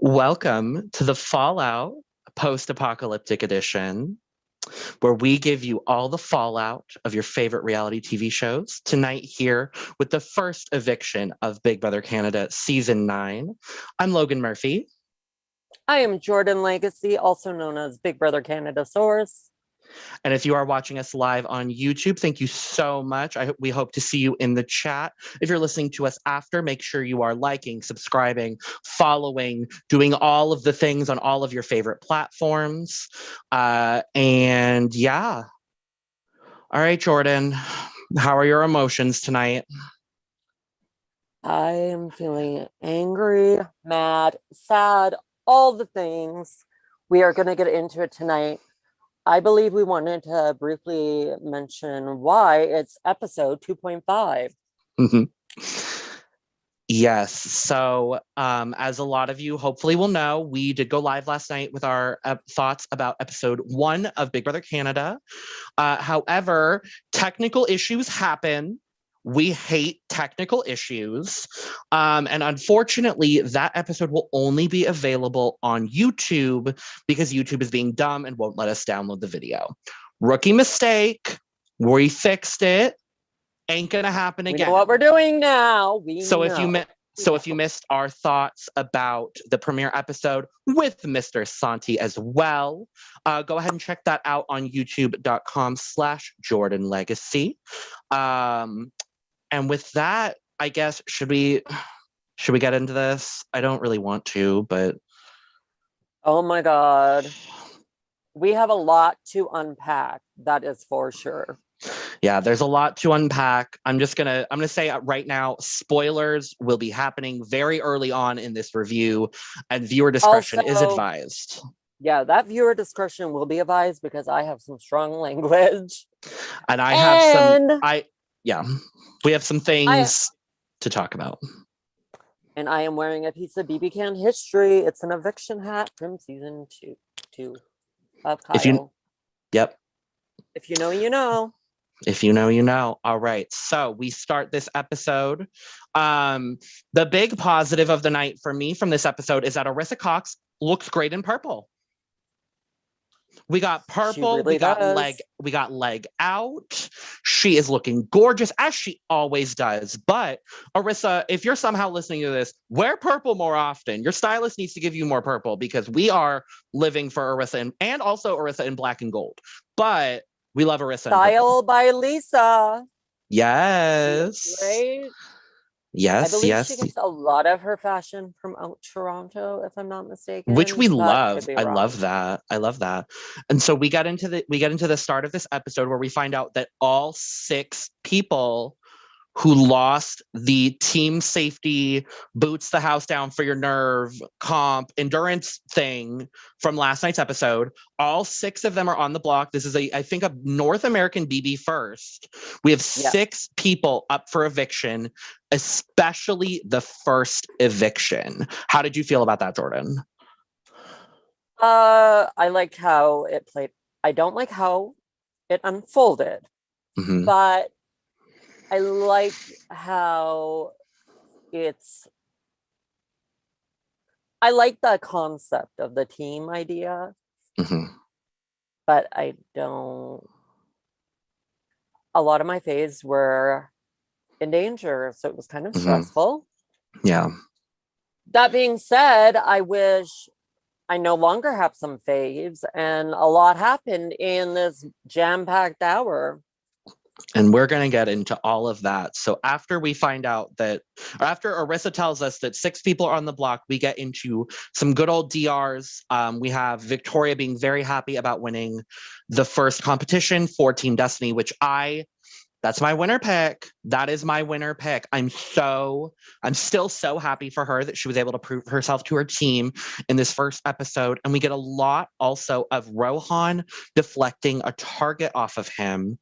Welcome to the Fallout post-apocalyptic edition, where we give you all the fallout of your favorite reality TV shows. Tonight here with the first eviction of Big Brother Canada Season 9. I'm Logan Murphy. I am Jordyn Lagace, also known as Big Brother Canada Source. And if you are watching us live on YouTube, thank you so much. We hope to see you in the chat. If you're listening to us after, make sure you are liking, subscribing, following, doing all of the things on all of your favorite platforms. And yeah. All right, Jordyn, how are your emotions tonight? I am feeling angry, mad, sad, all the things. We are going to get into it tonight. I believe we wanted to briefly mention why it's episode 2.5. Mm-hmm. Yes. So, as a lot of you hopefully will know, we did go live last night with our thoughts about episode 1 of Big Brother Canada. However, technical issues happen. We hate technical issues. And unfortunately, that episode will only be available on YouTube because YouTube is being dumb and won't let us download the video. Rookie mistake. We fixed it. Ain't gonna happen again. We know what we're doing now. If you missed our thoughts about the premiere episode with Mr. Santi as well, go ahead and check that out on youtube.com/Jordyn Legacy. And with that, I guess, should we get into this? I don't really want to, but oh my God. We have a lot to unpack. That is for sure. Yeah, there's a lot to unpack. I'm gonna say right now, spoilers will be happening very early on in this review, and viewer discretion is advised. Yeah, that viewer discretion will be advised because I have some strong language. And we have some things to talk about. And I am wearing a piece of BBCAN history. It's an eviction hat from season 2 of Kyle. Yep. If you know, you know. If you know, you know. All right. So we start this episode. The big positive of the night for me from this episode is that Arissa Cox looks great in purple. We got purple. Really we got leg out. She is looking gorgeous, as she always does. But Arissa, if you're somehow listening to this, wear purple more often. Your stylist needs to give you more purple because we are living for Arissa and also Arissa in black and gold. But we love Arissa. Style by Lisa. Yes. Right? Yes, I believe she gets a lot of her fashion from out Toronto, if I'm not mistaken. Which we love. I love that. And so we get into the start of this episode where we find out that all 6 people who lost the team safety boots the house down for your nerve comp endurance thing from last night's episode, all 6 of them are on the block. This is I think a North American BB first. We have 6 people up for eviction, especially the first eviction. How did you feel about that, Jordyn? I liked how it played. I don't like how it unfolded, but I like how I like the concept of the team idea, but I don't. A lot of my faves were in danger, so it was kind of stressful. Yeah. That being said, I wish I no longer have some faves, and a lot happened in this jam-packed hour. And we're going to get into all of that. So after we find out after Arissa tells us that 6 people are on the block, we get into some good old DRs. We have Victoria being very happy about winning the first competition for Team Destiny, which that's my winner pick. That is my winner pick. I'm still so happy for her that she was able to prove herself to her team in this first episode. And we get a lot also of Rohan deflecting a target off of him.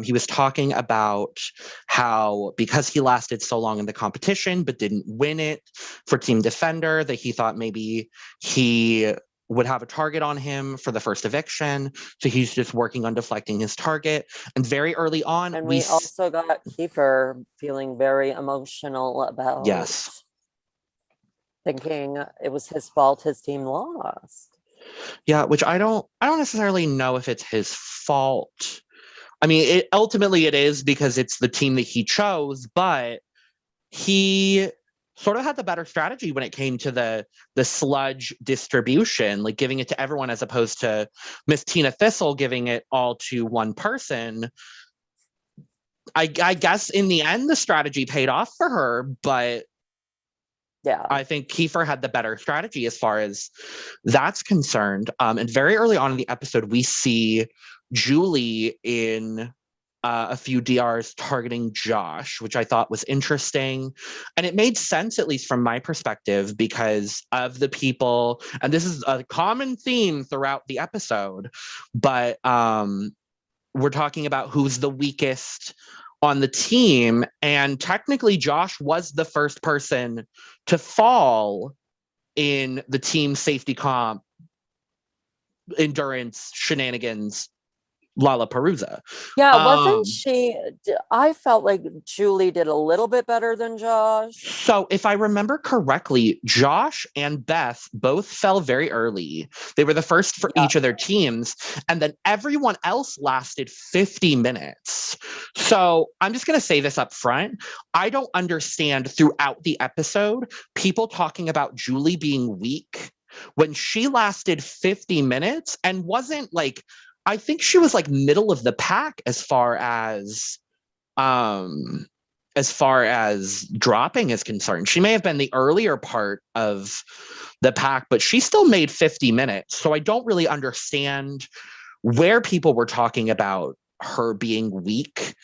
He was talking about how because he lasted so long in the competition but didn't win it for Team Defender, that he thought maybe he would have a target on him for the first eviction. So he's just working on deflecting his target. And very early on, and we also got Kiefer feeling very emotional about thinking it was his fault his team lost. Yeah, which I don't necessarily know if it's his fault. I mean, ultimately it is because it's the team that he chose, but he sort of had the better strategy when it came to the sludge distribution, like giving it to everyone as opposed to Miss Tina Thistle giving it all to one person. I guess in the end the strategy paid off for her, but yeah, I think Kiefer had the better strategy as far as that's concerned. And very early on in the episode, we see Julie in a few DRs targeting Josh, which I thought was interesting. And it made sense, at least from my perspective, because of the people, and this is a common theme throughout the episode, but we're talking about who's the weakest on the team. And technically, Josh was the first person to fall in the team safety comp endurance shenanigans Lollapalooza. yeah. Wasn't she? I felt like Julie did a little bit better than Josh. So if I remember correctly, Josh and Beth both fell very early. They were the first for each of their teams, and then everyone else lasted 50 minutes. So I'm just going to say this up front. I don't understand throughout the episode people talking about Julie being weak when she lasted 50 minutes and wasn't like, I think she was like middle of the pack as far as dropping is concerned. She may have been the earlier part of the pack, but she still made 50 minutes. So I don't really understand where people were talking about her being weak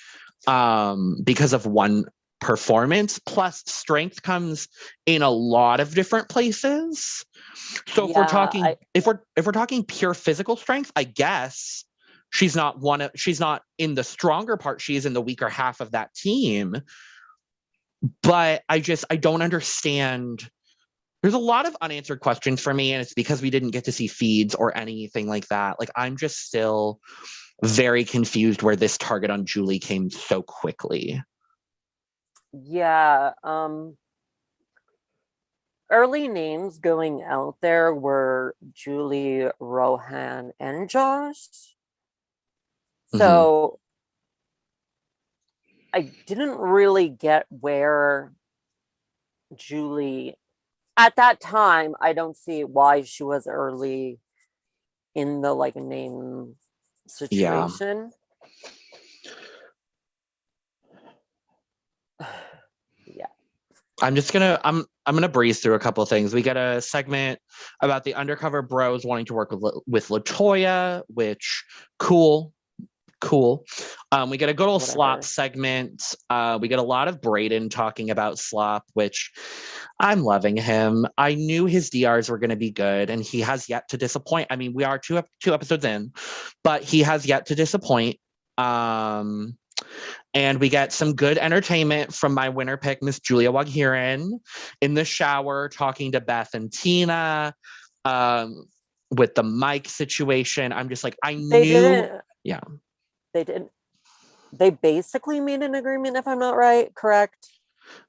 because of one performance. Plus, strength comes in a lot of different places. So if we're talking pure physical strength, I guess she's not in the stronger part. She is in the weaker half of that team. But I don't understand. There's a lot of unanswered questions for me, and it's because we didn't get to see feeds or anything like that. Like, I'm just still very confused where this target on Julie came so quickly. Yeah. Early names going out there were Julie, Rohan, and Josh. So I didn't really get where Julie, at that time, I don't see why she was early in the like name situation. Yeah. I'm gonna breeze through a couple of things. We get a segment about the undercover bros wanting to work with LaToya, which cool. We get a good old Slop segment. We get a lot of Brayden talking about Slop, which I'm loving him. I knew his DRs were going to be good, and he has yet to disappoint. I mean, we are two episodes in, but he has yet to disappoint. And we get some good entertainment from my winner pick, Miss Julia Waghiran, in the shower talking to Beth and Tina with the mic situation. I'm just like, They basically made an agreement, if I'm not right, correct?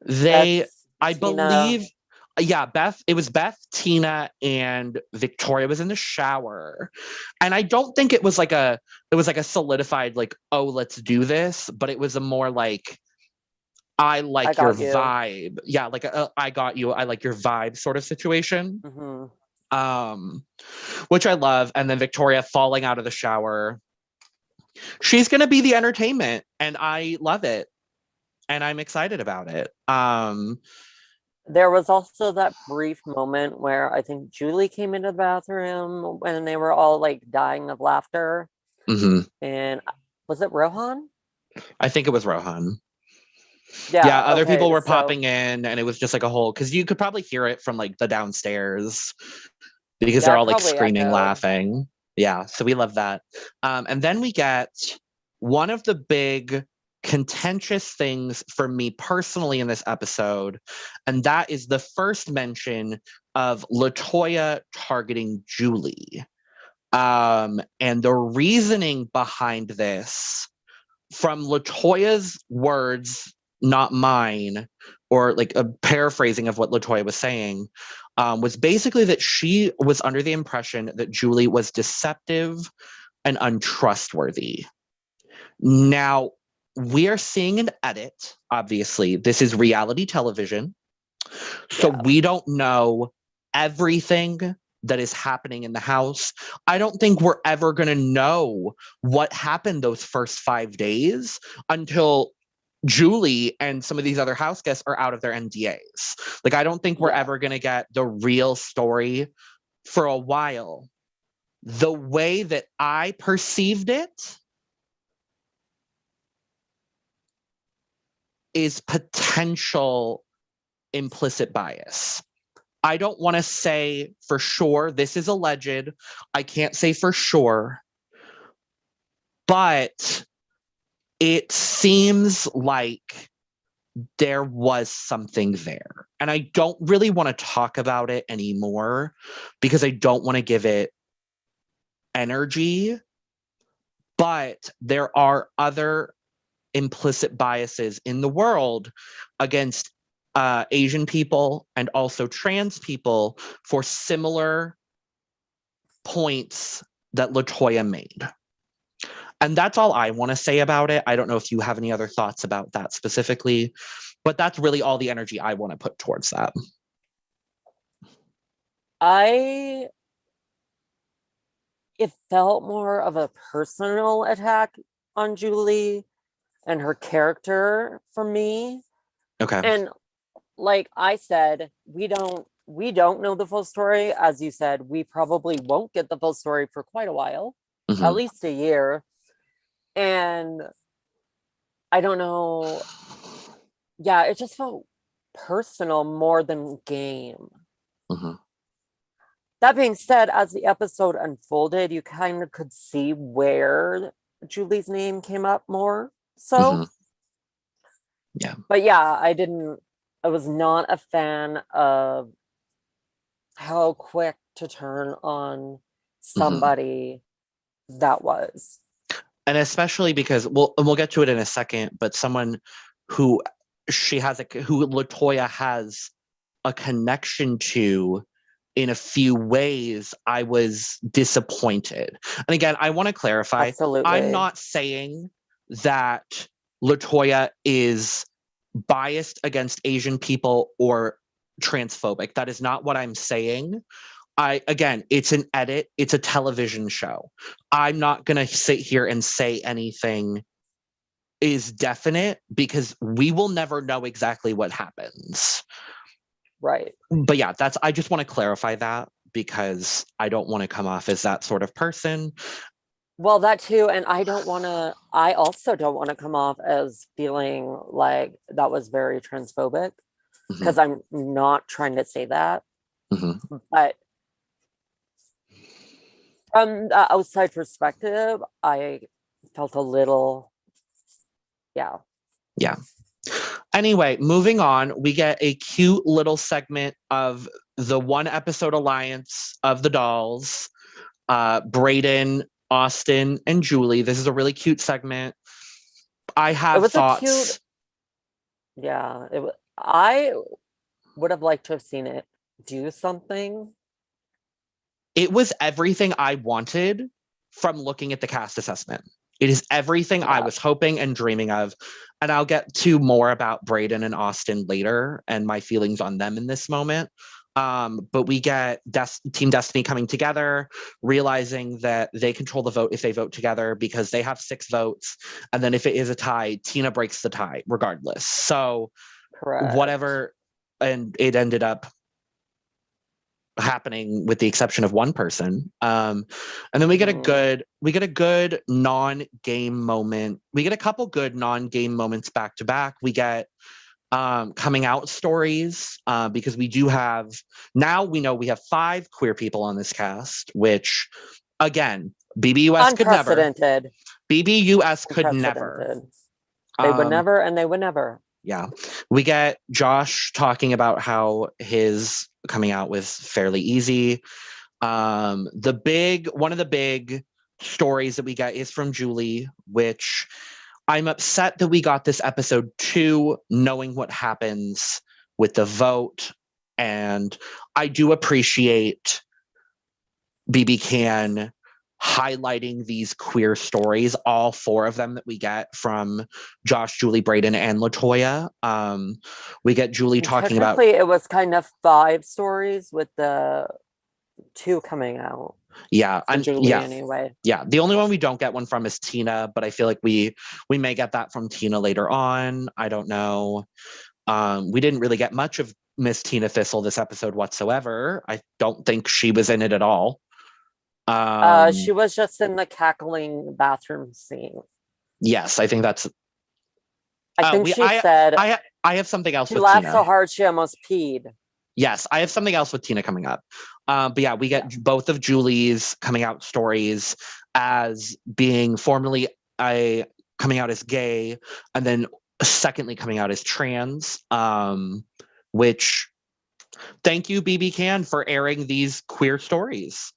I believe, it was Beth, Tina, and Victoria was in the shower. And I don't think it was like a solidified, like, oh, let's do this, but it was a more like, I like your vibe. Yeah, like I got you, I like your vibe sort of situation. Which I love. And then Victoria falling out of the shower. She's going to be the entertainment, and I love it. And I'm excited about it. There was also that brief moment where I think Julie came into the bathroom when they were all like dying of laughter. And was it Rohan? I think it was Rohan. Yeah, other people were popping in, and it was just like a whole, because you could probably hear it from like the downstairs because they're all like screaming, laughing. Yeah, so we love that. And then we get one of the big contentious things for me personally in this episode, and that is the first mention of LaToya targeting Julie. And the reasoning behind this, from LaToya's words, not mine, or like a paraphrasing of what LaToya was saying, was basically that she was under the impression that Julie was deceptive and untrustworthy. Now, we are seeing an edit, obviously. This is reality television. So we don't know everything that is happening in the house. I don't think we're ever going to know what happened those first 5 days until Julie and some of these other house guests are out of their NDAs. Like, I don't think we're ever going to get the real story for a while. The way that I perceived it is potential implicit bias. I don't want to say for sure. This is alleged. I can't say for sure. But it seems like there was something there. And I don't really want to talk about it anymore because I don't want to give it energy. But there are other implicit biases in the world against Asian people and also trans people for similar points that LaToya made. And that's all I want to say about it. I don't know if you have any other thoughts about that specifically, but that's really all the energy I want to put towards that. It felt more of a personal attack on Julie and her character for me. Okay. And like I said, we don't know the full story. As you said, we probably won't get the full story for quite a while, at least a year. And I don't know. Yeah, it just felt personal more than game. That being said, as the episode unfolded, you kind of could see where Julie's name came up more. So, yeah. But yeah, I was not a fan of how quick to turn on somebody that was. And especially because we'll get to it in a second, but someone who who LaToya has a connection to in a few ways, I was disappointed. And again, I want to clarify. Absolutely. I'm not saying that LaToya is biased against Asian people or transphobic. That is not what I'm saying. Again, it's an edit. It's a television show. I'm not going to sit here and say anything is definite because we will never know exactly what happens. Right. But yeah, I just want to clarify that because I don't want to come off as that sort of person. Well, that too. And I also don't want to come off as feeling like that was very transphobic because I'm not trying to say that. But from the outside perspective, I felt a little, yeah. Anyway, moving on, we get a cute little segment of the one episode alliance of the dolls, Brayden, Austin, and Julie. This is a really cute segment. I have thoughts. Yeah, I would have liked to have seen it do something. It was everything I wanted from looking at the cast assessment. It is everything I was hoping and dreaming of. And I'll get to more about Brayden and Austin later and my feelings on them in this moment. But we get Team Destiny coming together, realizing that they control the vote if they vote together because they have 6 votes. And then if it is a tie, Tina breaks the tie regardless. So whatever. And it ended up happening with the exception of one person. And then we get a good non-game moment. We get a couple good non-game moments back to back. We get coming out stories because we know we have 5 queer people on this cast, which again, BBUS could never. BBUS could never. They would never, and they would never. Yeah. We get Josh talking about how his coming out was fairly easy. One of the big stories that we get is from Julie, which I'm upset that we got this episode 2, knowing what happens with the vote. And I do appreciate BBCAN highlighting these queer stories, all 4 of them that we get from Josh, Julie, Brayden, and LaToya. We get Julie talking about... Technically, it was kind of 5 stories with the 2 coming out. Yeah, and Julie anyway. Yeah, the only one we don't get one from is Tina, but I feel like we may get that from Tina later on. I don't know. We didn't really get much of Miss Tina Thistle this episode whatsoever. I don't think she was in it at all. She was just in the cackling bathroom scene. Yes, I think that's... I think she said... I have something else with Tina. She laughed so hard she almost peed. Yes, I have something else with Tina coming up. But yeah, we get both of Julie's coming out stories as being formally coming out as gay, and then secondly coming out as trans, which thank you, BBCAN, for airing these queer stories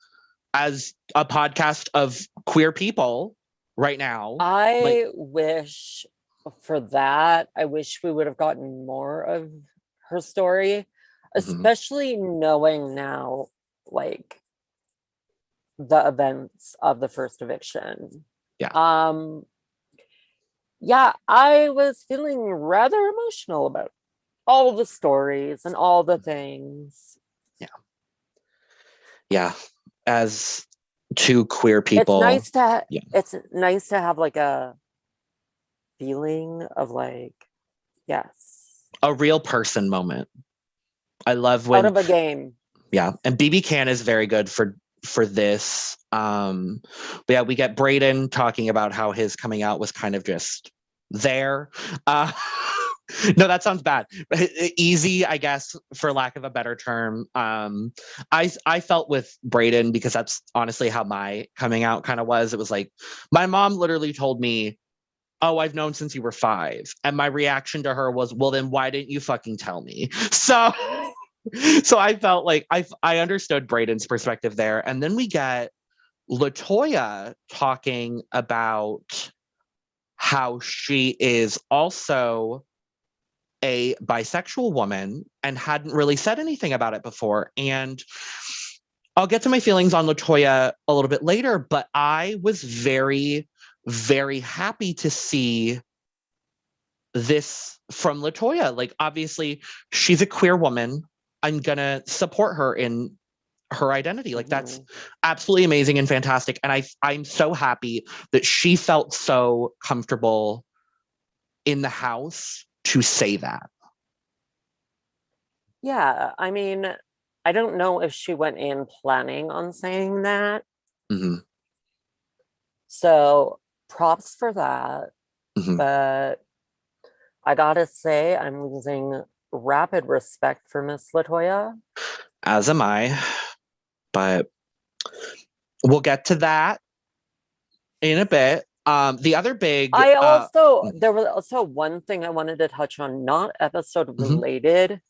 as a podcast of queer people right now. I wish for that. I wish we would have gotten more of her story, especially knowing now, like, the events of the first eviction. Yeah. Yeah, I was feeling rather emotional about all the stories and all the things. Yeah. Yeah. As 2 queer people. It's nice to have like a feeling of like, yes. A real person moment. I love when... Out of a game. Yeah. And BBCAN is very good for this. But yeah, we get Brayden talking about how his coming out was kind of just there. No, that sounds bad. Easy, I guess, for lack of a better term. I felt with Brayden, because that's honestly how my coming out kind of was. It was like, my mom literally told me, "Oh, I've known since you were 5." And my reaction to her was, "Well, then why didn't you fucking tell me?" So I felt like I understood Brayden's perspective there. And then we get LaToya talking about how she is also a bisexual woman and hadn't really said anything about it before. And I'll get to my feelings on LaToya a little bit later, but I was very, very happy to see this from LaToya. Like, obviously, she's a queer woman. I'm gonna support her in her identity. Like, that's absolutely amazing and fantastic. And I'm so happy that she felt so comfortable in the house to say that. Yeah, I mean, I don't know if she went in planning on saying that. So props for that. But I gotta say, I'm losing rapid respect for Miss LaToya. As am I. But we'll get to that in a bit. The other big... there was also one thing I wanted to touch on, not episode related.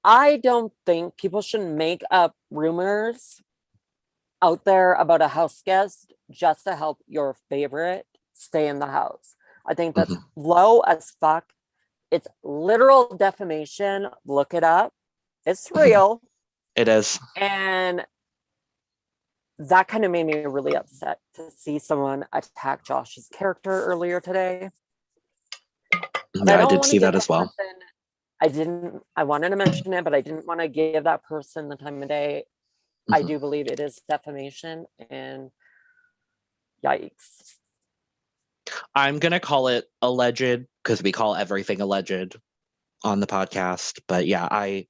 I don't think people should make up rumors out there about a house guest just to help your favorite stay in the house. I think that's low as fuck. It's literal defamation. Look it up. It's real. It is. And that kind of made me really upset to see someone attack Josh's character earlier today. Yeah, I did see that as well. I wanted to mention it, but I didn't want to give that person the time of day. I do believe it is defamation, and yikes. I'm going to call it alleged, because we call everything alleged on the podcast. But yeah, I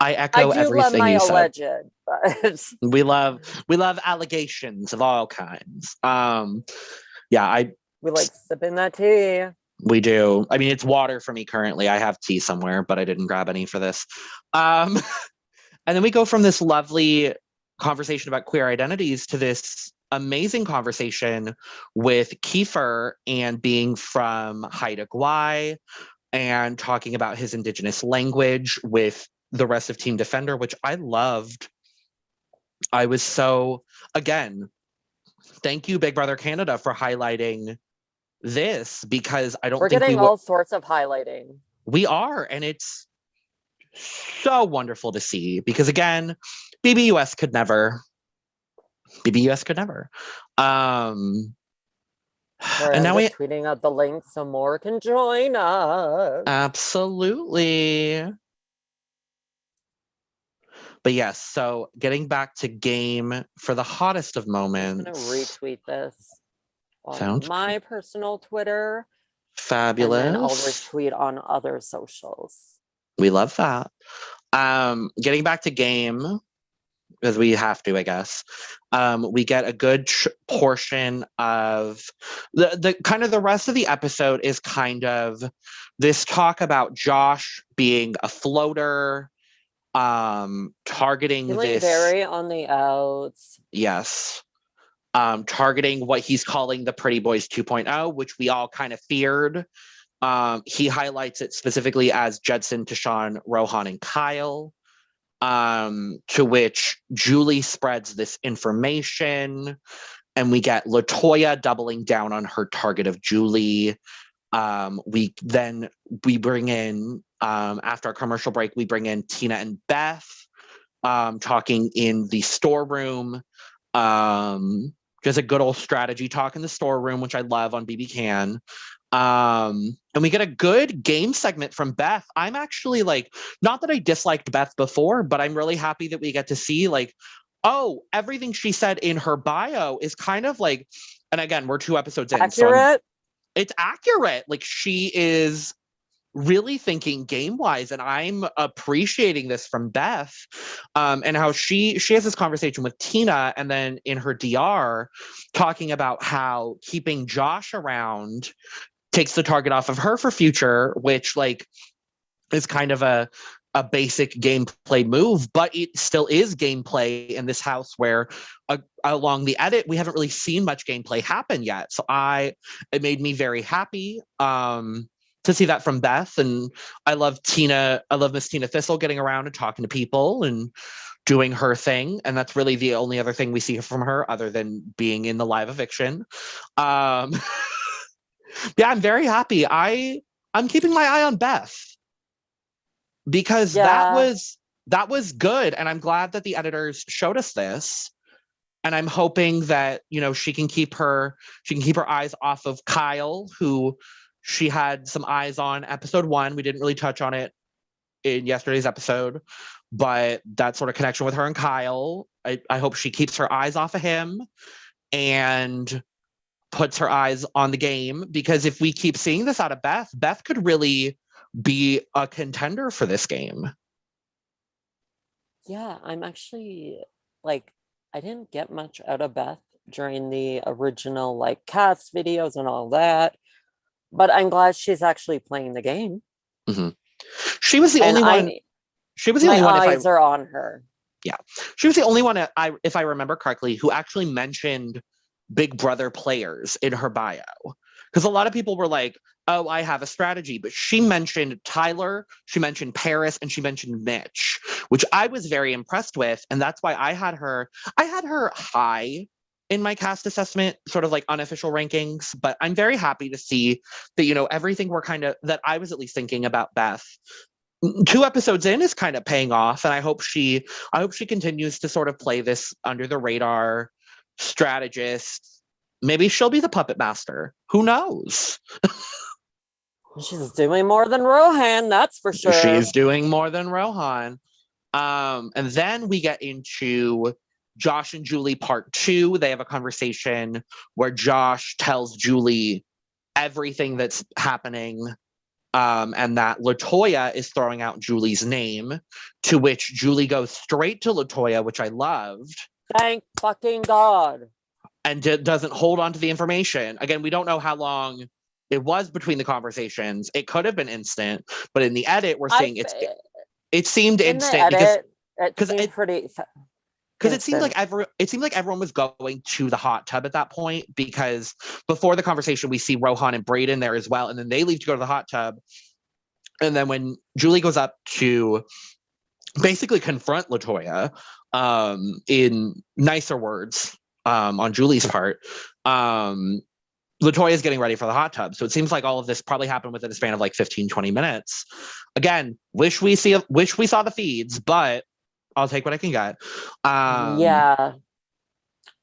echo everything you said. Alleged, but... we love allegations of all kinds. We like sipping that tea. We do. I mean, it's water for me currently. I have tea somewhere, but I didn't grab any for this. And then we go from this lovely conversation about queer identities to this amazing conversation with Kiefer and being from Haida Gwaii and talking about his Indigenous language with the rest of Team Defender, which I loved. I was so, again, thank you, Big Brother Canada, for highlighting this, because I don't We're think getting all sorts of highlighting. We are, and it's so wonderful to see, because again, BBUS could never. Sorry, And I'm now just tweeting out the link so more can join us. Absolutely. But yes, so getting back to game for the hottest of moments. I'm going to retweet this on Sounds my personal Twitter. fabulous. And then I'll retweet on other socials. We love that. Getting back to game, because we have to, I guess. We get a good portion of the kind of the rest of the episode is kind of this talk about Josh being a floater, targeting Feeling this very on the outs. Yes. Targeting what he's calling the Pretty Boys 2.0, which we all kind of feared. He highlights it specifically as Jedson, Tashawn, Rohan, and Kyle. To which Julie spreads this information, and we get LaToya doubling down on her target of Julie. We bring in, after our commercial break, we bring in Tina and Beth, talking in the storeroom. Just a good old strategy talk in the storeroom, which I love on BBCAN. And we get a good game segment from Beth. I'm actually not that I disliked Beth before, but I'm really happy that we get to see everything she said in her bio is kind of and again, we're 2 episodes in. Accurate? So it's accurate. She is really thinking game wise, and I'm appreciating this from Beth, and how she has this conversation with Tina, and then in her DR talking about how keeping Josh around takes the target off of her for future, which is kind of a basic gameplay move, but it still is gameplay in this house where along the edit we haven't really seen much gameplay happen yet. So it made me very happy to see that from Beth. And I love Miss Tina Thistle getting around and talking to people and doing her thing. And that's really the only other thing we see from her other than being in the live eviction. Yeah, I'm very happy. I'm keeping my eye on Beth, because that was good. And I'm glad that the editors showed us this. And I'm hoping that, she can keep her eyes off of Kyle, who she had some eyes on episode 1. We didn't really touch on it in yesterday's episode, but that sort of connection with her and Kyle, I hope she keeps her eyes off of him and puts her eyes on the game, because if we keep seeing this out of Beth could really be a contender for this game. Yeah, I'm actually I didn't get much out of Beth during the original cast videos and all that, but I'm glad she's actually playing the game. Mm-hmm. She was the only one. She was the only one. My eyes are on her. Yeah, she was the only one. If I remember correctly, who actually mentioned Big Brother players in her bio, because a lot of people were like, "Oh, I have a strategy," but she mentioned Tyler, she mentioned Paris, and she mentioned Mitch, which I was very impressed with, and that's why I had her high in my cast assessment, sort of unofficial rankings. But I'm very happy to see that everything that I was at least thinking about Beth 2 episodes in is kind of paying off, and I hope she continues to sort of play this under the radar strategist. Maybe she'll be the puppet master. Who knows? She's doing more than Rohan, that's for sure. She's doing more than Rohan. And then we get into Josh and Julie part 2. They have a conversation where Josh tells Julie everything that's happening, and that LaToya is throwing out Julie's name, to which Julie goes straight to LaToya, which I loved. Thank fucking God. And doesn't hold on to the information. Again, we don't know how long it was between the conversations. It could have been instant, but in the edit, we're seeing it seemed instant, because it seemed like everyone was going to the hot tub at that point, because before the conversation we see Rohan and Brayden there as well, and then they leave to go to the hot tub, and then when Julie goes up to basically confront LaToya, in nicer words, on Julie's part. LaToya's getting ready for the hot tub. So it seems like all of this probably happened within a span of like 15, 20 minutes. Again, wish we saw the feeds, but I'll take what I can get. Yeah.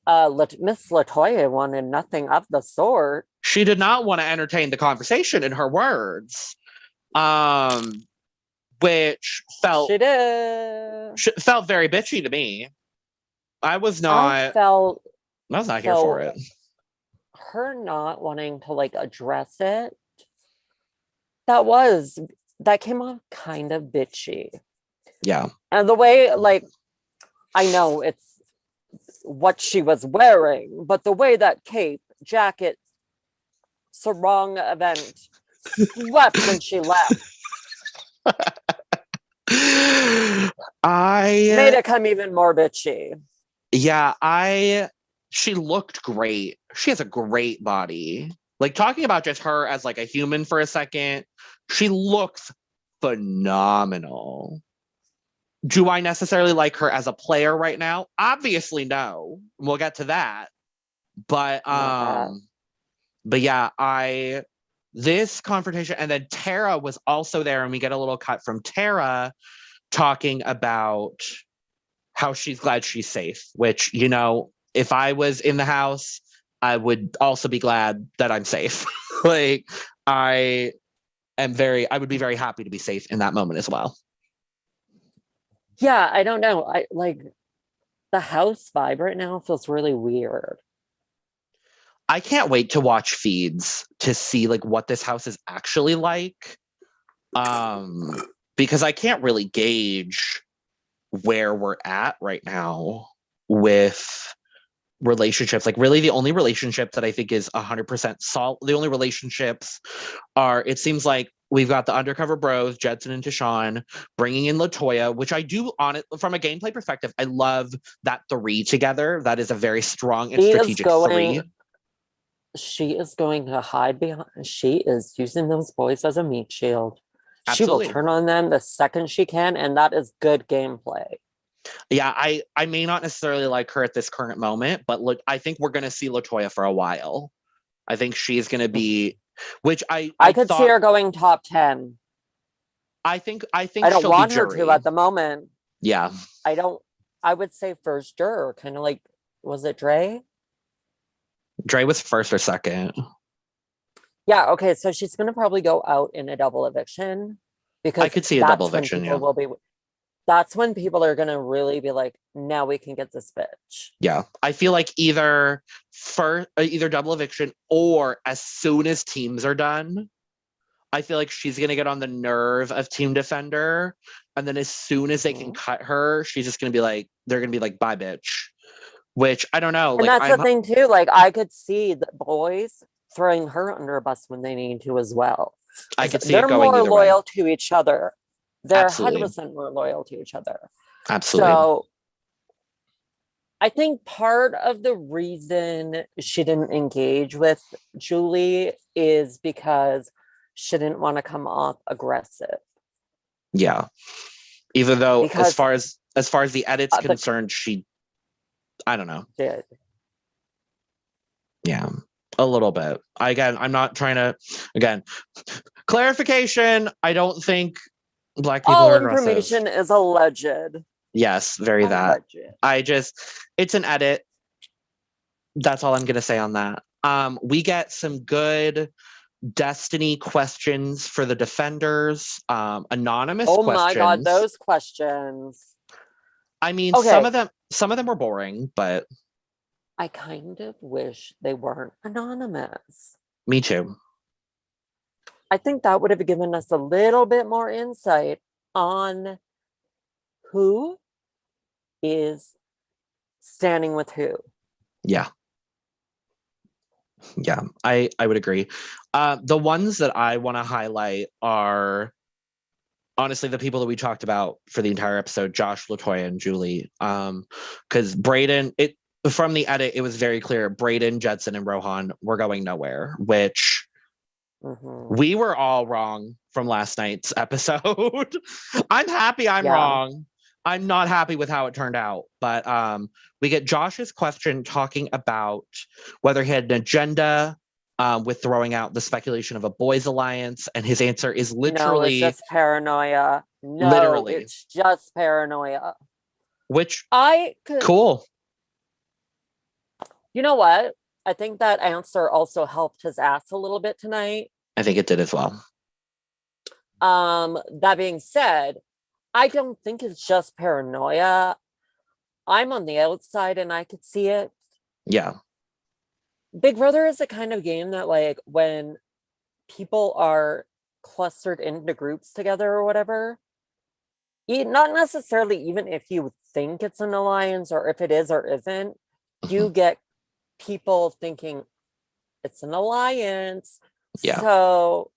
Miss LaToya wanted nothing of the sort. She did not want to entertain the conversation, in her words. Which felt very bitchy to me. I was not here for it. Her not wanting to like address it, that came off kind of bitchy. Yeah. And the way, like, I know it's what she was wearing, but the way that cape, jacket, sarong event swept when she left. Made it come even more bitchy. Yeah, she looked great. She has a great body. Like, talking about just her as like a human for a second, she looks phenomenal. Do I necessarily like her as a player right now? Obviously, no. We'll get to that. But yeah, this confrontation, and then Tara was also there, and we get a little cut from Tara talking about how she's glad she's safe, which, you know, if I was in the house, I would also be glad that I'm safe. Like, I would be very happy to be safe in that moment as well. Yeah, I don't know. I like the house vibe right now feels really weird. I can't wait to watch feeds to see like what this house is actually like. Because I can't really gauge where we're at right now with relationships. Like, really the only relationship that I think is 100% solid, the only relationships are, it seems like we've got the undercover bros, Judson and Deshawn, bringing in LaToya, which I do on it from a gameplay perspective. I love that 3 together. That is a very strong and strategic 3. She is going to hide behind. She is using those boys as a meat shield. Absolutely. She will turn on them the second she can, and that is good gameplay. Yeah, I may not necessarily like her at this current moment, but look, I think we're going to see LaToya for a while. I think she's going to be, which I could see her going top 10. I think I don't want her to at the moment. Yeah. I would say first juror, kind of like, was it Dre? Dre was first or second. Yeah, okay, so she's going to probably go out in a double eviction, because I could see a double eviction, yeah. That's when people are going to really be like, now we can get this bitch. Yeah, I feel like either double eviction, or as soon as teams are done, I feel like she's going to get on the nerve of Team Defender, and then as soon as they can cut her, she's just going to be like, they're going to be like, bye, bitch. Which, I don't know. And like, that's the thing, too. Like, I could see the boys throwing her under a bus when they need to as well. I could see it going either way. They're more loyal to each other. They're Absolutely. 100% more loyal to each other. Absolutely. So I think part of the reason she didn't engage with Julie is because she didn't want to come off aggressive. Yeah. Even though, as far as the edit's concerned, she, I don't know. Did. Yeah. A little bit. I'm not trying to, clarification. I don't think Black people are aggressive. All information is alleged. Yes, very that. It's an edit. That's all I'm going to say on that. We get some good Destiny questions for the defenders. Anonymous questions. Oh my God, those questions. I mean, some of them were boring, but I kind of wish they weren't anonymous. Me too. I think that would have given us a little bit more insight on who is standing with who. Yeah. Yeah, I would agree. The ones that I want to highlight are honestly the people that we talked about for the entire episode, Josh, LaToya, and Julie. Because Brayden, from the edit, it was very clear Brayden, Judson, and Rohan were going nowhere, which we were all wrong from last night's episode. I'm happy I'm wrong. I'm not happy with how it turned out. But we get Josh's question talking about whether he had an agenda with throwing out the speculation of a boys' alliance, and his answer is literally, no, it's just paranoia. No, literally, it's just paranoia. Which I could, cool. You know what? I think that answer also helped his ass a little bit tonight. I think it did as well. That being said, I don't think it's just paranoia. I'm on the outside and I could see it. Yeah. Big Brother is the kind of game that, like, when people are clustered into groups together or whatever, not necessarily even if you think it's an alliance or if it is or isn't, you get people thinking it's an alliance. Yeah. So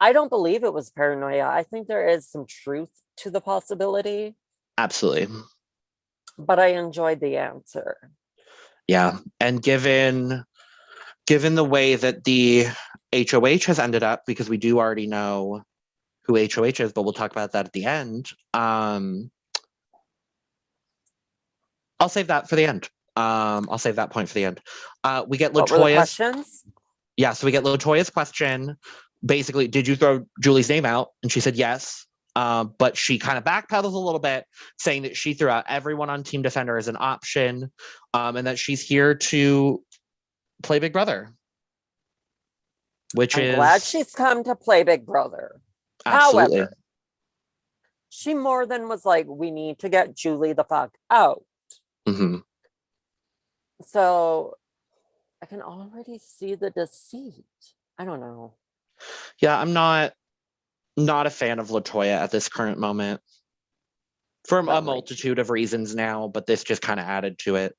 I don't believe it was paranoia. I think there is some truth to the possibility. Absolutely. But I enjoyed the answer. Yeah. And given the way that the HOH has ended up, because we do already know who HOH is, but we'll talk about that at the end. I'll save that for the end. I'll save that point for the end. We get LaToya's questions. Yeah, so we get LaToya's question. Basically, did you throw Julie's name out? And she said yes. But she kind of backpedals a little bit, saying that she threw out everyone on Team Defender as an option, and that she's here to play Big Brother. I'm glad she's come to play Big Brother. Absolutely. However, she more than was like, we need to get Julie the fuck out. Mm-hmm. So I can already see the deceit. I don't know. Yeah, I'm not a fan of LaToya at this current moment for a multitude of reasons now, but this just kind of added to it.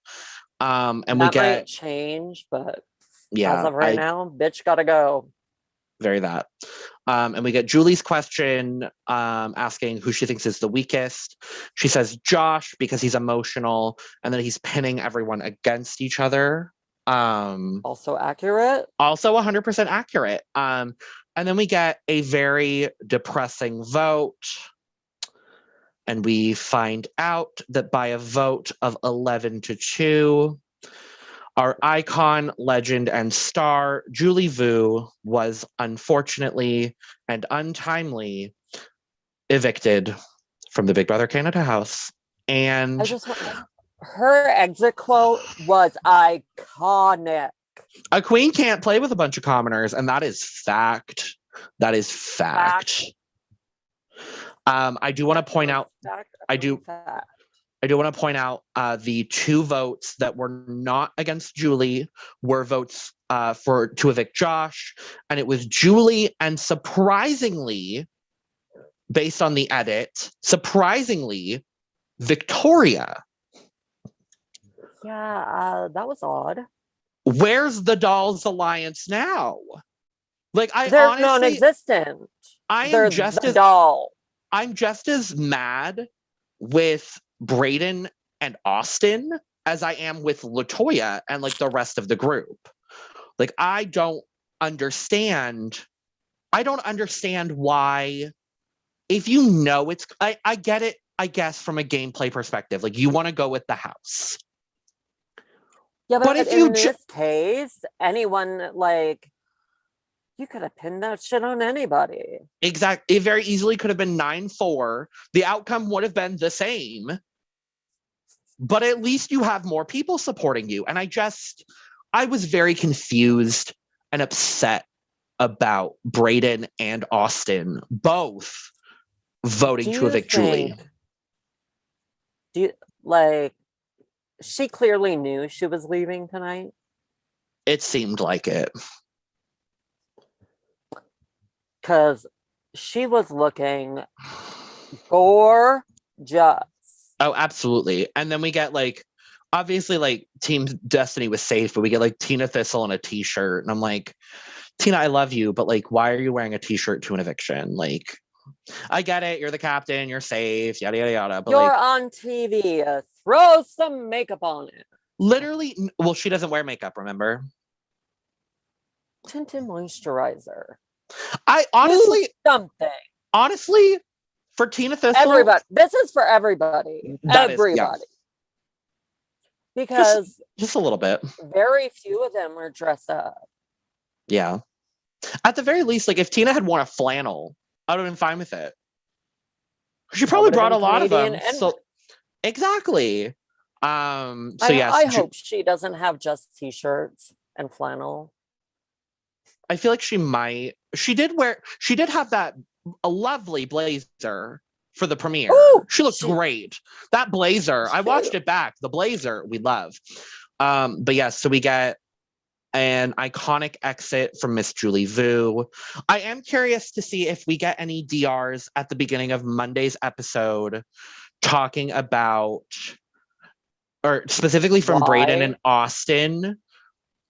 And that we get might change, but yeah, as of right now, bitch gotta go. Very that. And we get Julie's question asking who she thinks is the weakest. She says Josh because he's emotional and then he's pinning everyone against each other. Also accurate. Also 100% accurate. And then we get a very depressing vote. And we find out that by a vote of 11-2, our icon, legend, and star, Julie Vu, was unfortunately and untimely evicted from the Big Brother Canada house. And her exit quote was iconic. A queen can't play with a bunch of commoners, and that is fact. That is fact. I do want to point out. I do want to point out the two votes that were not against Julie were votes to evict Josh, and it was Julie and surprisingly, based on the edit, surprisingly, Victoria. Yeah, that was odd. Where's the Dolls Alliance now? Like they're honestly, non-existent. I'm just as mad with Brayden and Austin as I am with LaToya and like the rest of the group. Like I don't understand why, if you know it's I get it, I guess, from a gameplay perspective. Like you want to go with the house. Yeah, but if in this case, anyone, like, you could have pinned that shit on anybody. Exactly. It very easily could have been 9-4. The outcome would have been the same. But at least you have more people supporting you. And I was very confused and upset about Brayden and Austin both voting to evict Julie. She clearly knew she was leaving tonight? It seemed like it. Because she was looking gorgeous. Oh, absolutely. And then we get like, obviously like Team Destiny was safe, but we get like Tina Thistle in a t-shirt. And I'm like, Tina, I love you, but like, why are you wearing a t-shirt to an eviction? Like, I get it. You're the captain. You're safe. Yada, yada, yada. But you're on TV. Throw some makeup on it. Literally. Well, she doesn't wear makeup, remember? Tinted moisturizer. Honestly, For Tina Thistle, everybody. This is for everybody. Everybody. Because just a little bit. Very few of them are dressed up. Yeah. At the very least, like if Tina had worn a flannel, I would have been fine with it. She probably brought a lot of them. So exactly. I hope she doesn't have just t-shirts and flannel. I feel like she might. She did have a lovely blazer for the premiere. Ooh, she looked great. That blazer, I watched it back. The blazer we love. But yeah, so we get an iconic exit from Miss Julie Vu. I am curious to see if we get any DRs at the beginning of Monday's episode talking about, or specifically from Brayden and Austin,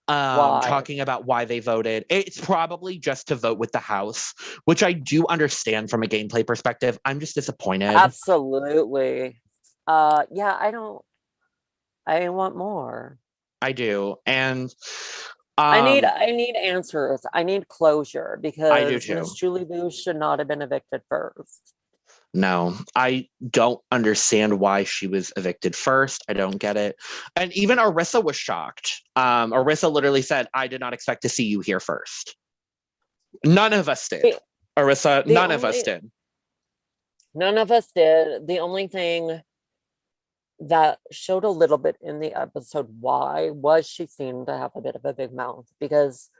talking about why they voted. It's probably just to vote with the house, which I do understand from a gameplay perspective. I'm just disappointed. Absolutely. Yeah, I want more. I do. And I need answers. I need closure because I do too. Miss Julie Vu should not have been evicted first. No, I don't understand why she was evicted first. I don't get it. And even Arissa was shocked. Arissa literally said, I did not expect to see you here first. None of us did. Arissa, none of us did. None of us did. The only thing that showed a little bit in the episode why was she seemed to have a bit of a big mouth, because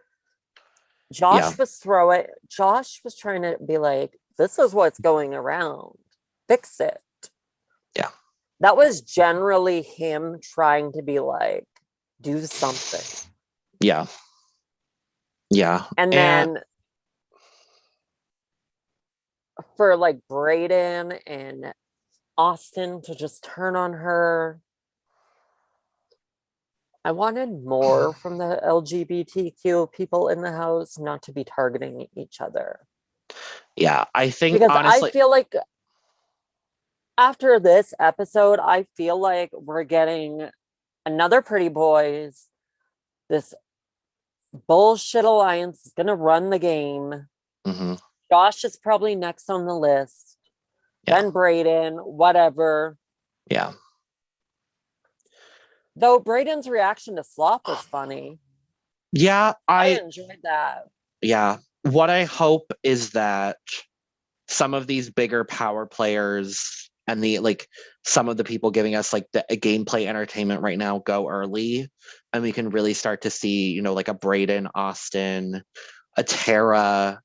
Josh was trying to be like, this is what's going around, fix it. Yeah, that was generally him trying to be like, do something. Yeah and then for like Brayden and Austin to just turn on her. I wanted more from the LGBTQ people in the house, not to be targeting each other. Yeah, I think because honestly, I feel like after this episode, I feel like we're getting another Pretty Boys. This bullshit alliance is gonna run the game. Mm-hmm. Josh is probably next on the list. Then Brayden, whatever. Yeah. Though Brayden's reaction to Slop was funny. Yeah, I enjoyed that. Yeah. What I hope is that some of these bigger power players and some of the people giving us like the gameplay entertainment right now go early, and we can really start to see, like a Brayden, Austin, a Tara,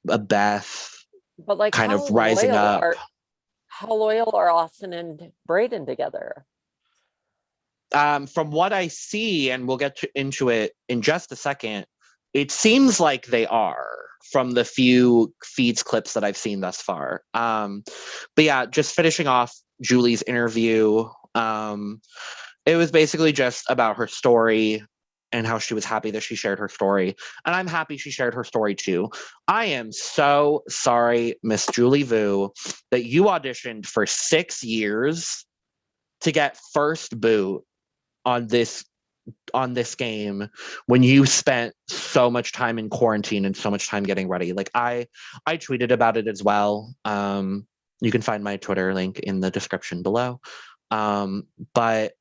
a Beth, but like kind of rising up. How loyal are Austin and Brayden together? From what I see, and we'll get into it in just a second, it seems like they are, from the few feeds clips that I've seen thus far. But yeah, just finishing off Julie's interview, it was basically just about her story and how she was happy that she shared her story. And I'm happy she shared her story too. I am so sorry, Miss Julie Vu, that you auditioned for 6 years to get first boot on this game when you spent so much time in quarantine and so much time getting ready. Like I tweeted about it as well. You can find my Twitter link in the description below. But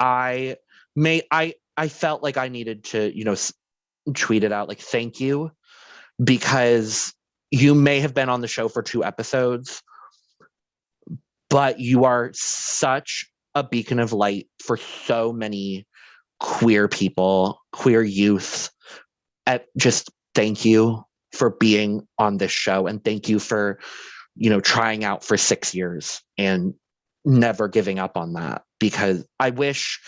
I felt like I needed to, tweet it out, like, thank you, because you may have been on the show for 2 episodes, but you are such a beacon of light for so many queer people, queer youth. Just thank you for being on this show, and thank you for, trying out for 6 years and never giving up on that, because I wish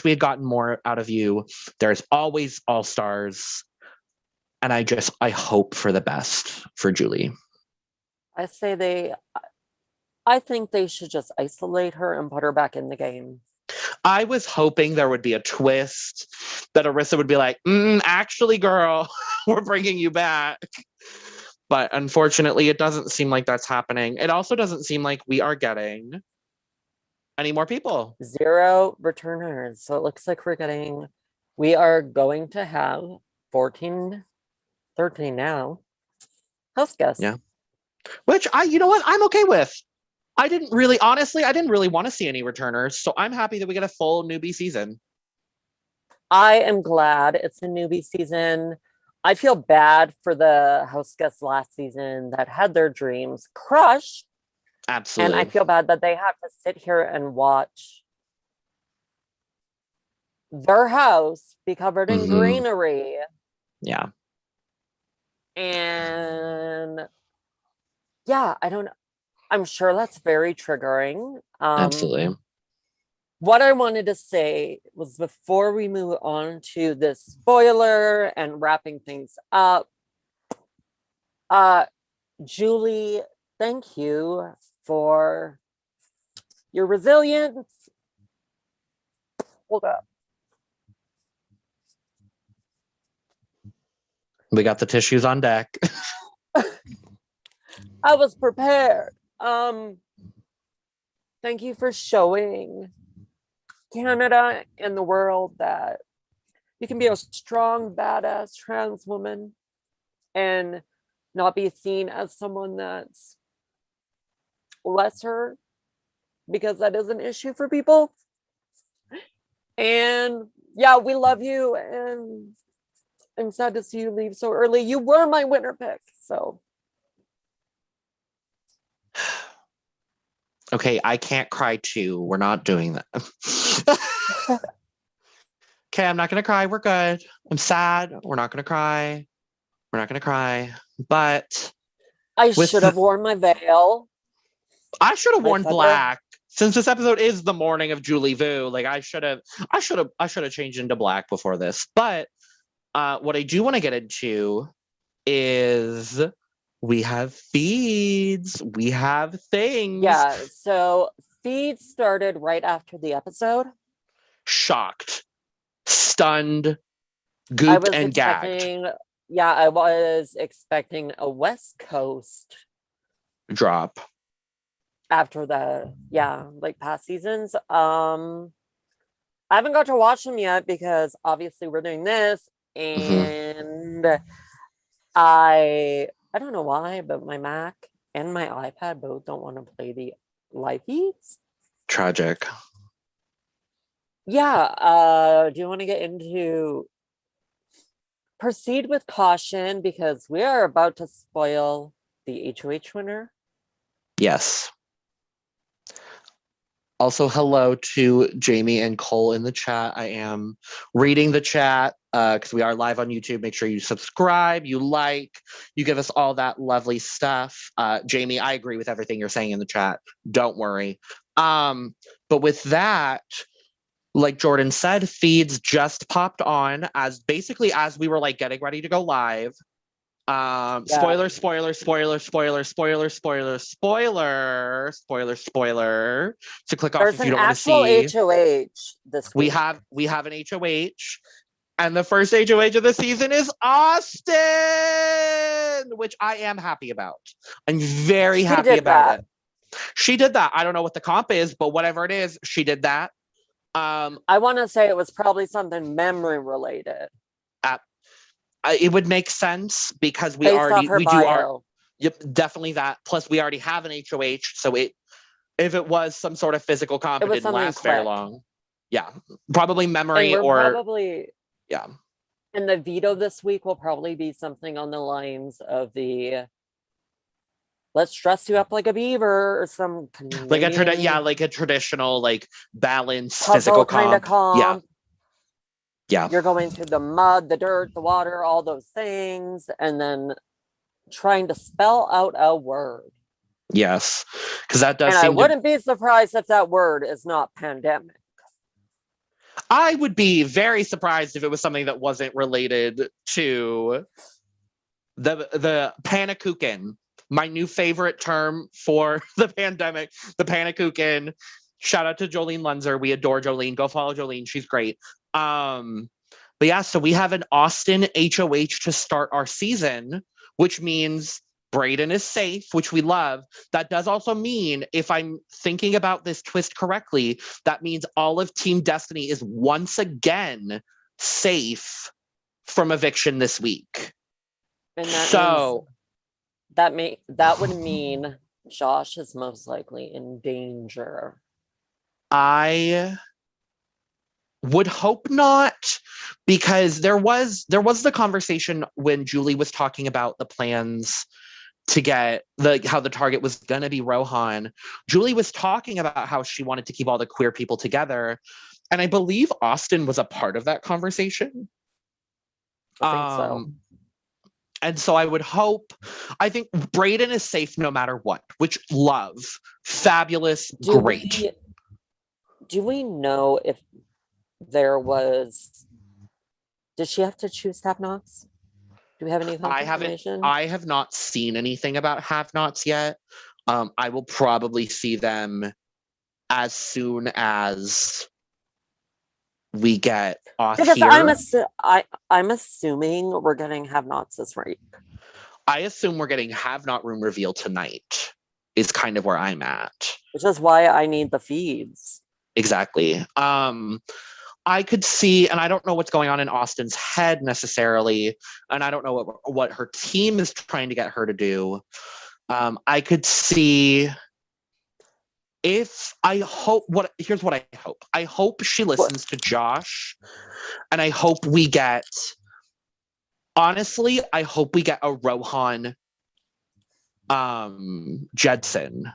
we had gotten more out of you. There's always all-stars, and I hope for the best for Julie. I think they should just isolate her and put her back in the game. I was hoping there would be a twist, that Arissa would be like, actually, girl, we're bringing you back. But unfortunately, it doesn't seem like that's happening. It also doesn't seem like we are getting any more people. 0 returners. So it looks like we are going to have 14, 13 now. House guests. Yeah. Which you know what? I'm okay with. I didn't really want to see any returners. So I'm happy that we get a full newbie season. I am glad it's a newbie season. I feel bad for the house guests last season that had their dreams crushed. Absolutely. And I feel bad that they have to sit here and watch their house be covered in greenery. Yeah. And yeah, I don't know. I'm sure that's very triggering. Absolutely. What I wanted to say was before we move on to the spoiler and wrapping things up, Julie, thank you for your resilience. Hold up. We got the tissues on deck. I was prepared. Thank you for showing Canada and the world that you can be a strong, badass trans woman and not be seen as someone that's lesser, because that is an issue for people. And yeah, we love you, and I'm sad to see you leave so early. You were my winner pick, so. Okay, I can't cry too. We're not doing that. Okay, I'm not gonna cry. We're good. I'm sad. We're not gonna cry. We're not gonna cry. But I should have worn my veil. I should have worn black. Since this episode is the morning of Julie Vu, like I should have changed into black before this. But what I do want to get into is we have feeds. We have things. Yeah, so feeds started right after the episode. Shocked, stunned, gooped, and gagged. Yeah, I was expecting a West Coast drop after the like past seasons. I haven't got to watch them yet because obviously we're doing this, and I don't know why, but my Mac and my iPad both don't want to play the live feeds. Tragic. Yeah. Do you want to get into proceed with caution, because we are about to spoil the HOH winner? Yes. Also, hello to Jamie and Cole in the chat. I am reading the chat because we are live on YouTube. Make sure you subscribe, you like, you give us all that lovely stuff. Jamie, I agree with everything you're saying in the chat. Don't worry. But with that, like Jordyn said, feeds just popped on as we were like getting ready to go live. Spoiler. So click off if you don't want to see. There's an actual HOH this week. We have an HOH, and the first HOH of the season is Austin, which I am happy about. I'm very happy about it. She did that. I don't know what the comp is, but whatever it is, she did that. I want to say it was probably something memory related. It would make sense because we yep, definitely that. Plus, we already have an HOH, so if it was some sort of physical comp, it didn't last very long. Yeah, probably memory yeah. And the veto this week will probably be something on the lines of the let's dress you up like a beaver or some like a traditional like balanced physical kind of comp. Yeah. You're going through the mud, the dirt, the water, all those things, and then trying to spell out a word. Yes, because that does. And I wouldn't be surprised if that word is not pandemic. I would be very surprised if it was something that wasn't related to the panikukin. My new favorite term for the pandemic, the panikukin. Shout out to Jolene Lunzer. We adore Jolene. Go follow Jolene. She's great. But yeah, so we have an Austin HOH to start our season, which means Brayden is safe, which we love. That does also mean, if I'm thinking about this twist correctly, that means all of Team Destiny is once again safe from eviction this week. And that means that would mean Josh is most likely in danger. I would hope not, because there was the conversation when Julie was talking about the plans to get how the target was going to be Rohan. Julie was talking about how she wanted to keep all the queer people together, and I believe Austin was a part of that conversation. I think so. And so I think Brayden is safe no matter what, which love, fabulous, great. Do we know if there was, did she have to choose have-nots? Do we have any information? I have not seen anything about have-nots yet. I will probably see them as soon as we get off because here. I'm assuming we're getting have-nots this week. I assume we're getting have-not room reveal tonight is kind of where I'm at. Which is why I need the feeds. Exactly. I could see, and I don't know what's going on in Austin's head necessarily, and I don't know what her team is trying to get her to do. I could see here's what I hope. I hope she listens to Josh, and I hope we get a Rohan Jedson.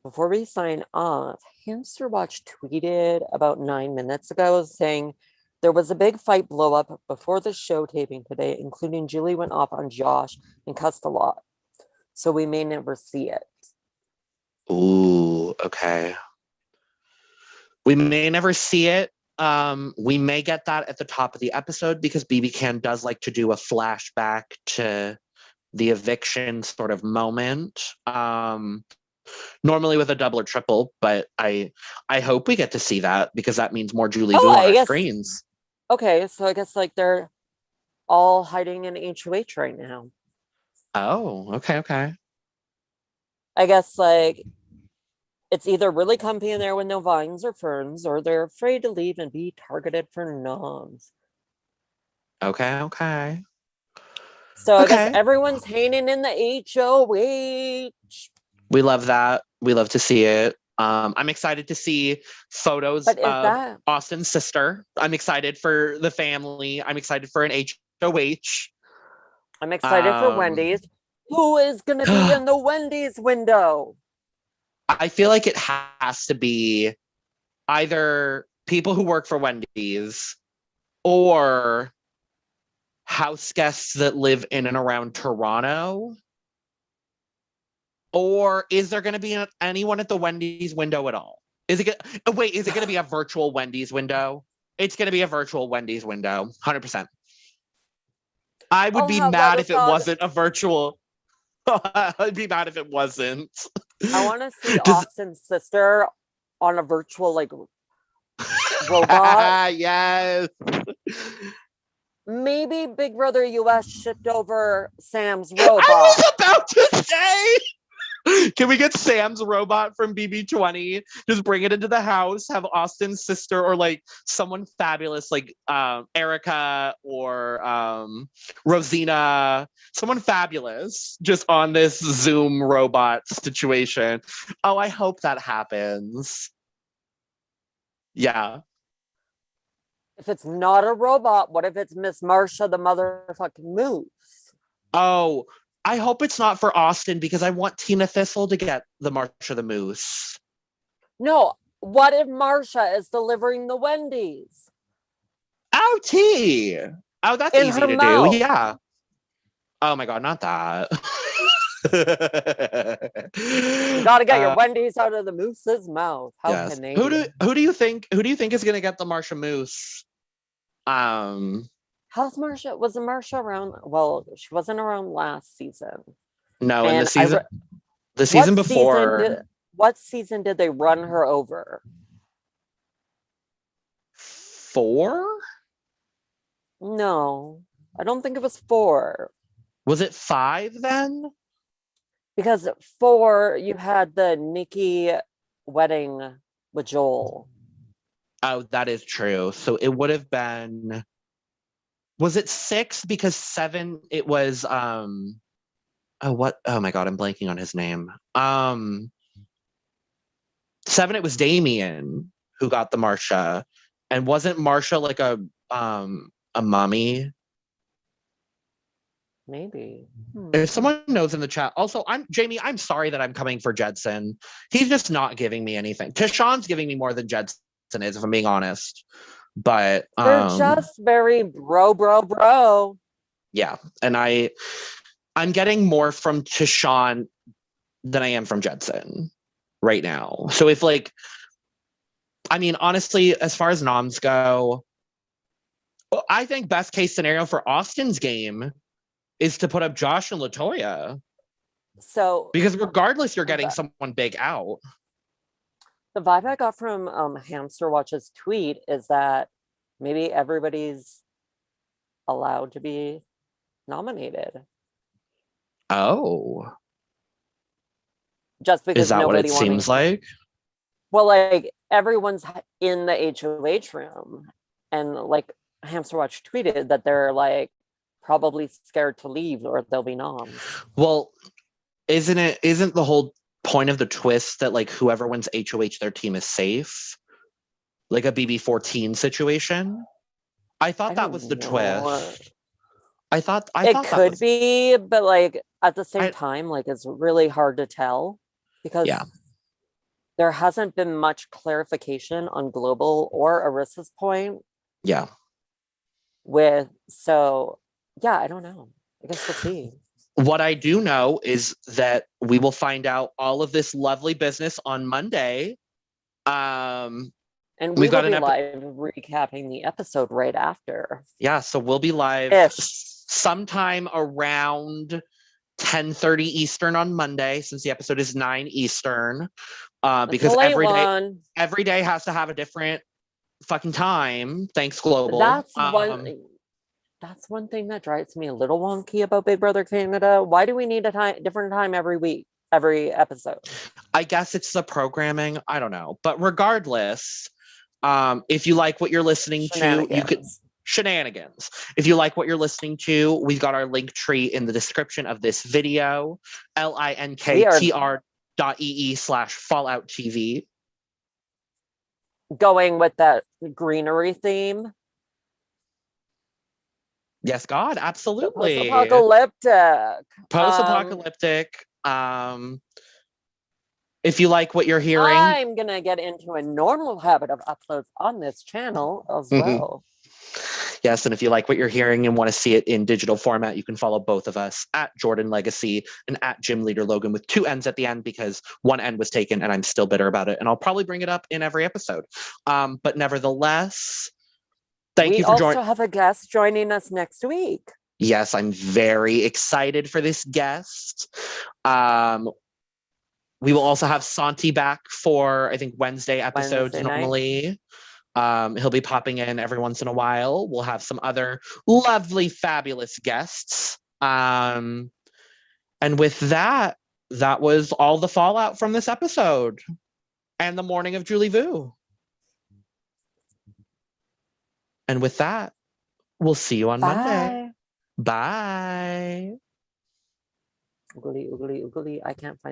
Before we sign off, Hamster Watch tweeted about 9 minutes ago saying there was a big fight blow up before the show taping today, including Julie went off on Josh and cussed a lot. So we may never see it. Ooh, okay. We may never see it. We may get that at the top of the episode because BBCAN does like to do a flashback to the eviction sort of moment. Normally with a double or triple, but I hope we get to see that because that means more Julie Vu on our screens. Okay, so I guess like they're all hiding in HOH right now. Oh, okay. I guess like it's either really comfy in there with no vines or ferns, or they're afraid to leave and be targeted for noms. Okay. So I guess everyone's hanging in the HOH. We love that. We love to see it. I'm excited to see photos of Austin's sister. I'm excited for the family. I'm excited for an HOH. I'm excited for Wendy's. Who is going to be in the Wendy's window? I feel like it has to be either people who work for Wendy's or house guests that live in and around Toronto. Or is there going to be anyone at the Wendy's window at all? Is it going to be a virtual Wendy's window? It's going to be a virtual Wendy's window, 100%. I would be mad if it wasn't a virtual. I'd be mad if it wasn't. I want to see Austin's sister on a virtual like robot. Yes. Maybe Big Brother US shipped over Sam's robot. I was about to say. Can we get Sam's robot from BB20? Just bring it into the house, have Austin's sister or like someone fabulous like Erica or Rosina, someone fabulous just on this Zoom robot situation. Oh, I hope that happens. Yeah. If it's not a robot, what if it's Miss Marsha the motherfucking moose? Oh, I hope it's not for Austin because I want Tina Thistle to get the Marsha the Moose. No, what if Marsha is delivering the Wendy's? Oh, T. Oh, that's easy to do. Yeah. Oh my God, not that. You gotta get your Wendy's out of the moose's mouth. How Canadian. Who do you think is gonna get the Marsha Moose? How's Marsha? Wasn't Marsha around? Well, she wasn't around last season. No, in the season before. What season did they run her over? 4? No, I don't think it was 4. Was it 5 then? Because 4, you had the Nikki wedding with Joel. Oh, that is true. So it would have been Was it 6? Because 7, it was oh my god, I'm blanking on his name. 7, it was Damien who got the Marsha. And wasn't Marsha like a mommy? Maybe. If someone knows in the chat. Also, Jamie, I'm sorry that I'm coming for Jedson. He's just not giving me anything. Tashawn's giving me more than Jedson is, if I'm being honest. But they're just very bro. Yeah. And I'm getting more from Tashawn than I am from Jedson right now. So if like, I mean, honestly, as far as noms go, I think best case scenario for Austin's game is to put up Josh and LaToya. So because regardless, you're getting someone big out. The vibe I got from Hamster Watch's tweet is that maybe everybody's allowed to be nominated. Oh. Just because is that nobody what it seems like? Well, like everyone's in the HOH room, and like Hamster Watch tweeted that they're like probably scared to leave or they'll be noms. Well, isn't the whole point of the twist that like whoever wins HOH, their team is safe? Like a BB14 situation? I thought that was the twist. I thought it could be, but like at the same time, like it's really hard to tell because there hasn't been much clarification on Global or Arissa's point. Yeah. I don't know. I guess we'll see. What I do know is that we will find out all of this lovely business on Monday. And we've got an live recapping the episode right after. Yeah, so we'll be live sometime around 10:30 Eastern on Monday, since the episode is 9 Eastern. Because every day has to have a different fucking time. Thanks, Global. That's one thing that drives me a little wonky about Big Brother Canada. Why do we need a different time every week, every episode? I guess it's the programming. I don't know. But regardless, if you like what you're listening to, you could shenanigans. If you like what you're listening to, we've got our link tree in the description of this video. linktr.ee/FalloutTV. Going with that greenery theme. Yes, God, absolutely. Post-apocalyptic. If you like what you're hearing, I'm gonna get into a normal habit of uploads on this channel as well. Yes, and if you like what you're hearing and want to see it in digital format, you can follow both of us at Jordyn Legacy and at Gym Leader Logan with 2 N's at the end, because 1 N was taken and I'm still bitter about it. And I'll probably bring it up in every episode. But nevertheless, thank you for joining. We also have a guest joining us next week. Yes, I'm very excited for this guest. We will also have Santi back for, I think, Wednesday episodes normally. He'll be popping in every once in a while. We'll have some other lovely, fabulous guests. And with that, that was all the fallout from this episode and the morning of Julie Vu. And with that, we'll see you on Monday. Bye. Oogly, oogly, oogly. I can't find